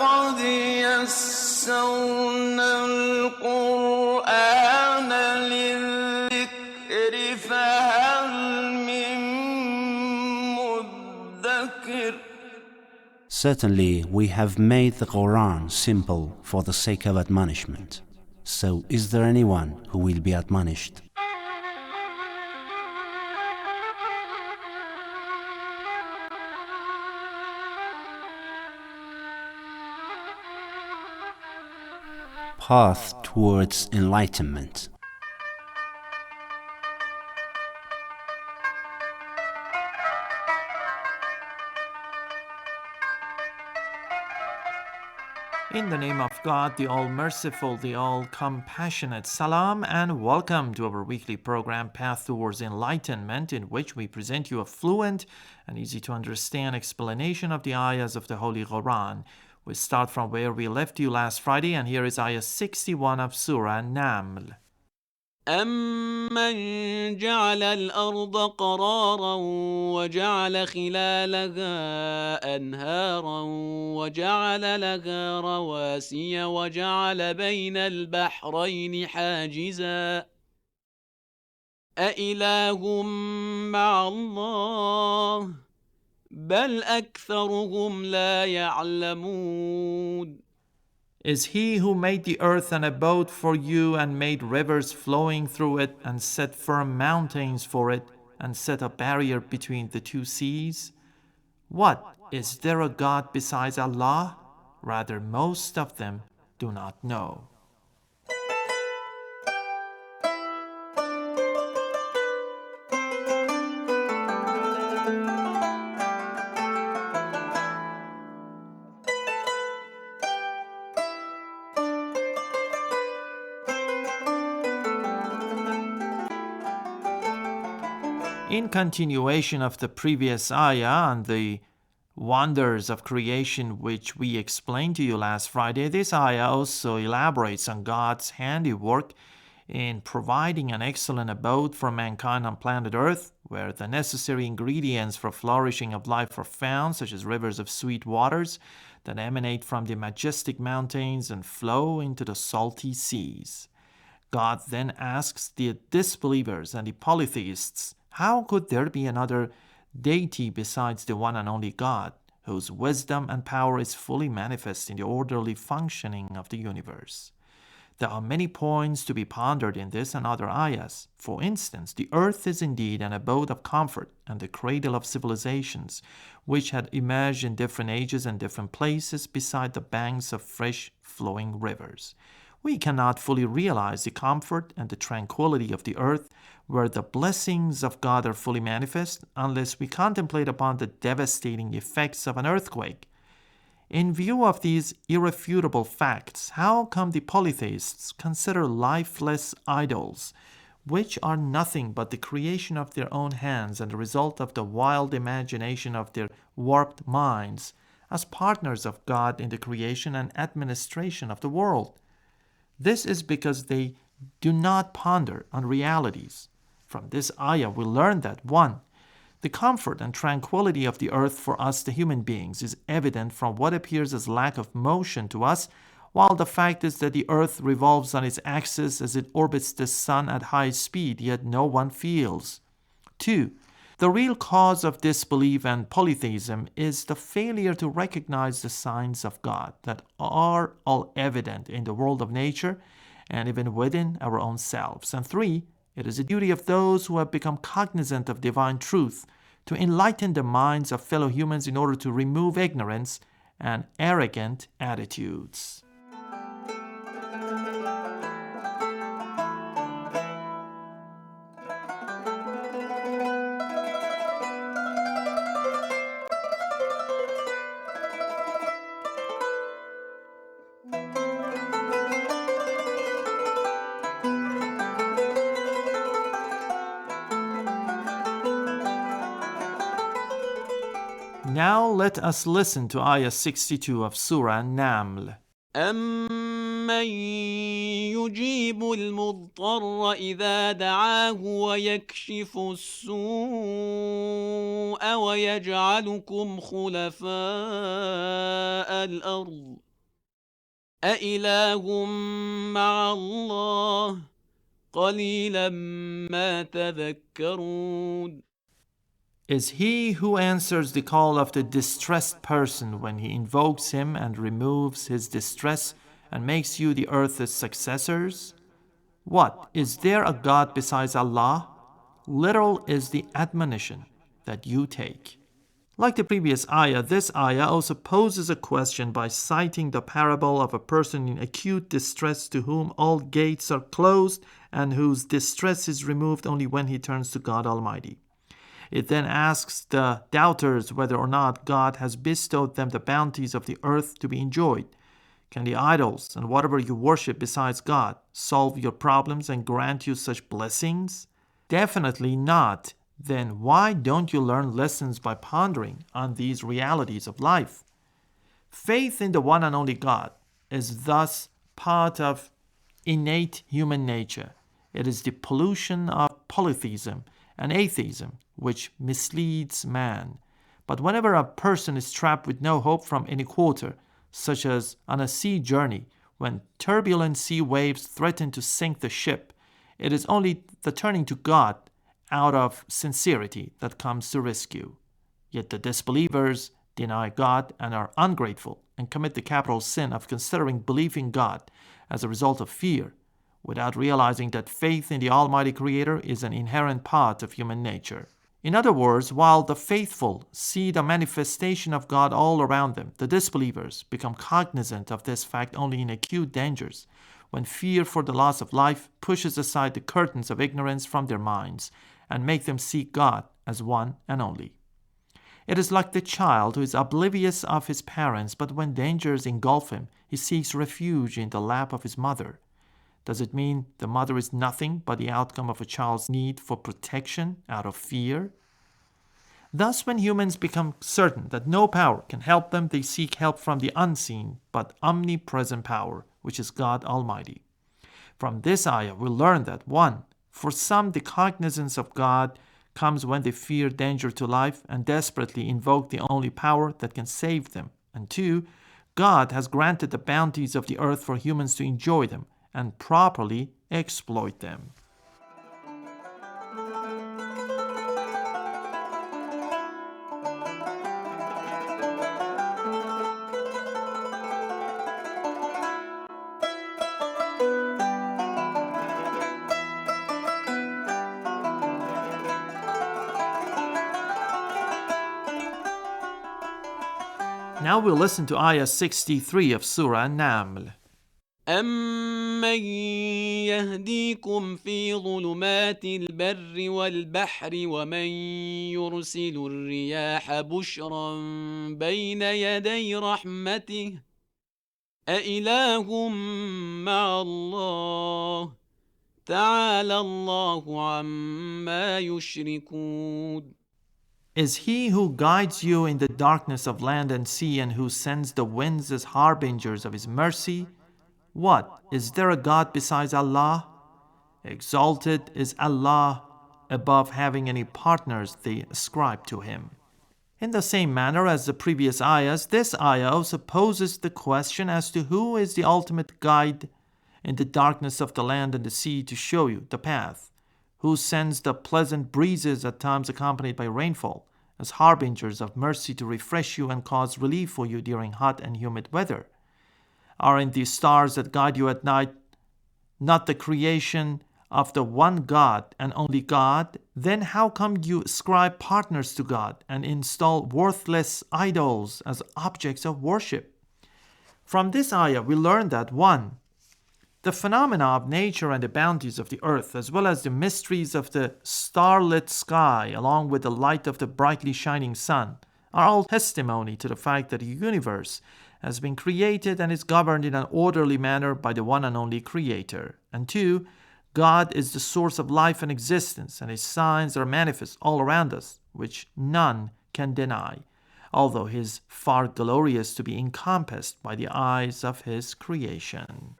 وَلَقَدْ يَسَّرْنَا الْقُرْآنَ لِلذِّكْرِ فَهَلْ مِن مُّدَّكِرٍ. Certainly, we have made the Quran simple for the sake of admonishment. So, is there anyone who will be admonished? Path towards enlightenment. In the name of God, the All-Merciful, the All-Compassionate. Salam and welcome to our weekly program, Path Towards Enlightenment, in which we present you a fluent and easy-to-understand explanation of the ayahs of the Holy Quran. We start from where we left you last Friday, and here is ayah 61 of Surah Naml. أَمَّنْ جَعَلَ الْأَرْضَ قَرَارًا وَجَعَلَ خِلَالَهَا أَنْهَارًا وَجَعَلَ لَهَا رَوَاسِيَ وَجَعَلَ بَيْنَ الْبَحْرَيْنِ حَاجِزًا أَإِلَٰهٌ مَّعَ اللَّهِ بَلْ أَكْثَرُهُمْ لَا يَعْلَمُونَ. Is he who made the earth an abode for you and made rivers flowing through it and set firm mountains for it and set a barrier between the two seas? What, is there a God besides Allah? Rather, most of them do not know. In continuation of the previous ayah and the wonders of creation which we explained to you last Friday, this ayah also elaborates on God's handiwork in providing an excellent abode for mankind on planet Earth, where the necessary ingredients for flourishing of life are found, such as rivers of sweet waters that emanate from the majestic mountains and flow into the salty seas. God then asks the disbelievers and the polytheists, how could there be another deity besides the one and only God, whose wisdom and power is fully manifest in the orderly functioning of the universe? There are many points to be pondered in this and other ayahs. For instance, the earth is indeed an abode of comfort and the cradle of civilizations, which had emerged in different ages and different places beside the banks of fresh flowing rivers. We cannot fully realize the comfort and the tranquility of the earth where the blessings of God are fully manifest unless we contemplate upon the devastating effects of an earthquake. In view of these irrefutable facts, how come the polytheists consider lifeless idols, which are nothing but the creation of their own hands and the result of the wild imagination of their warped minds, as partners of God in the creation and administration of the world? This is because they do not ponder on realities. From this ayah, we learn that 1. The comfort and tranquility of the earth for us, the human beings, is evident from what appears as lack of motion to us, while the fact is that the earth revolves on its axis as it orbits the sun at high speed, yet no one feels. 2. The real cause of disbelief and polytheism is the failure to recognize the signs of God that are all evident in the world of nature and even within our own selves. And 3, it is the duty of those who have become cognizant of divine truth to enlighten the minds of fellow humans in order to remove ignorance and arrogant attitudes. Now let us listen to ayah 62 of Surah Naml. أَمَّن يُجِيبُ الْمُضْطَرَّ إِذَا دَعَاهُ وَيَكْشِفُ السُّوءَ وَيَجْعَلُكُمْ خُلَفَاءَ الْأَرْضِ أإله مع الله قليلا ما تذكرون. Is he who answers the call of the distressed person when he invokes him and removes his distress and makes you the earth's successors? What, is there a God besides Allah? Little is the admonition that you take. Like the previous ayah, this ayah also poses a question by citing the parable of a person in acute distress to whom all gates are closed and whose distress is removed only when he turns to God Almighty. It then asks the doubters whether or not God has bestowed them the bounties of the earth to be enjoyed. Can the idols and whatever you worship besides God solve your problems and grant you such blessings? Definitely not. Then why don't you learn lessons by pondering on these realities of life? Faith in the one and only God is thus part of innate human nature. It is the pollution of polytheism and atheism which misleads man. But whenever a person is trapped with no hope from any quarter, such as on a sea journey, when turbulent sea waves threaten to sink the ship, it is only the turning to God out of sincerity that comes to rescue. Yet the disbelievers deny God and are ungrateful and commit the capital sin of considering belief in God as a result of fear, without realizing that faith in the Almighty Creator is an inherent part of human nature. In other words, while the faithful see the manifestation of God all around them, the disbelievers become cognizant of this fact only in acute dangers, when fear for the loss of life pushes aside the curtains of ignorance from their minds and make them see God as one and only. It is like the child who is oblivious of his parents, but when dangers engulf him, he seeks refuge in the lap of his mother. Does it mean the mother is nothing but the outcome of a child's need for protection out of fear? Thus, when humans become certain that no power can help them, they seek help from the unseen but omnipresent power, which is God Almighty. From this ayah, we learn that 1. For some, the cognizance of God comes when they fear danger to life and desperately invoke the only power that can save them. And 2. God has granted the bounties of the earth for humans to enjoy them and properly exploit them. Now we'll listen to Ayah 63 of Surah An-Naml. أَمَّن يَهْدِيكُمْ فِي ظُلُمَاتِ الْبَرِّ وَالْبَحْرِ وَمَن يُرْسِلُ الرِّيَاحَ بُشْرًا بَيْنَ يَدَيْ رَحْمَتِهِ أَإِلَٰهٌ مَّعَ اللَّهِ تَعَالَى اللَّهُ عَمَّا يُشْرِكُونَ. Is he who guides you in the darkness of land and sea and who sends the winds as harbingers of his mercy? What, is there a God besides Allah? Exalted is Allah above having any partners they ascribe to him. In the same manner as the previous ayahs, this ayah also poses the question as to who is the ultimate guide in the darkness of the land and the sea to show you the path, who sends the pleasant breezes at times accompanied by rainfall as harbingers of mercy to refresh you and cause relief for you during hot and humid weather. Aren't the stars that guide you at night not the creation of the one God and only God? Then how come you ascribe partners to God and install worthless idols as objects of worship? From this ayah, we learn that 1. The phenomena of nature and the bounties of the earth, as well as the mysteries of the starlit sky, along with the light of the brightly shining sun, are all testimony to the fact that the universe has been created and is governed in an orderly manner by the one and only Creator. And 2, God is the source of life and existence, and His signs are manifest all around us, which none can deny, although He is far glorious to be encompassed by the eyes of His creation.